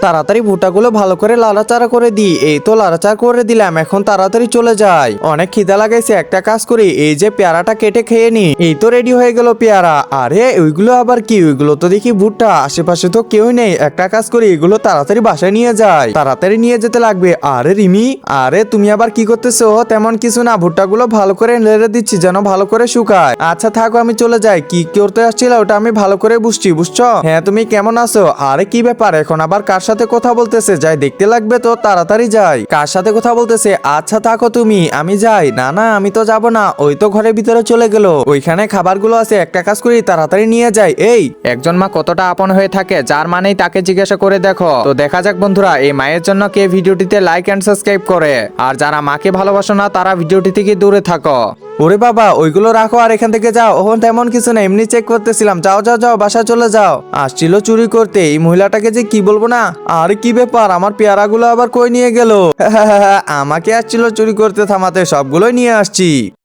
তাড়াতাড়ি ভুট্টাগুলো ভালো করে লাড়াচাড়া করে দি। এই তো লাড়াচাড়া করে দিলাম, এখন তাড়াতাড়ি চলে যাই। অনেক খিদা লাগাইছে, একটা কাজ করি, এই যে পেয়ারাটা কেটে খেয়ে নি। এই তো রেডি হয়ে গেল পেয়ারা। আরে ওইগুলো আবার কি? ওইগুলো তো দেখি ভুট্টা, আশেপাশে তো কেউ নেই। একটা কাজ করি, এগুলো তাড়াতাড়ি বাসায় নিয়ে যাই, তাড়াতাড়ি নিয়ে যেতে লাগবে। আরে রিমি, আরে তুমি আবার কি করতেছো? তেমন কিছু না, ভুট্টাগুলো ভালো করে নেড়ে দিচ্ছি যেন ভালো করে শুকায়। আচ্ছা থাকো, আমি চলে যাই। কি করতে আসছিল ওটা আমি ভালো করে বুঝছি, বুঝছো? হ্যাঁ, তুমি কেমন আছো? আরে কি ব্যাপার, এখন আবার কার সাথে কথা বলতেছে? যাই দেখতে লাগবে তো, তাড়াতাড়ি যাই। কার সাথে কথা বলতেছে? আচ্ছা থাকো তুমি, আমি যাই। না না, আমি তো যাব না, ওই তো ঘরের ভিতরে চলে গেল। ওইখানে খাবারগুলো আছে, একটা কাজ করি, তাড়াতাড়ি নিয়ে যাই। এই একজন মা কতটা আপন হয়ে থাকে, যার মানেই তাকে জিজ্ঞাসা করে দেখো। তো দেখা যাক বন্ধুরা, এই মায়ের জন্য কে ভিডিওটিতে লাইক এন্ড সাবস্ক্রাইব করে। আর যারা মাকে ভালোবাসো না, তারা ভিডিওটি থেকে দূরে থাকো। ওরে বাবা, ওইগুলো রাখো আর এখান থেকে যাও। ওহন তেমন কিছু না, এমনি চেক করতেছিলাম। যাও যাও যাও, বাসা চলে যাও। আসছিল চুরি করতে, এই মহিলাটাকে যে কি বলবো না। আর কি ব্যাপার, আমার পেয়ারাগুলো আবার কই নিয়ে গেল? আমাকে আসছিল চুরি করতে থামাতে, সবগুলোই নিয়ে আসছি।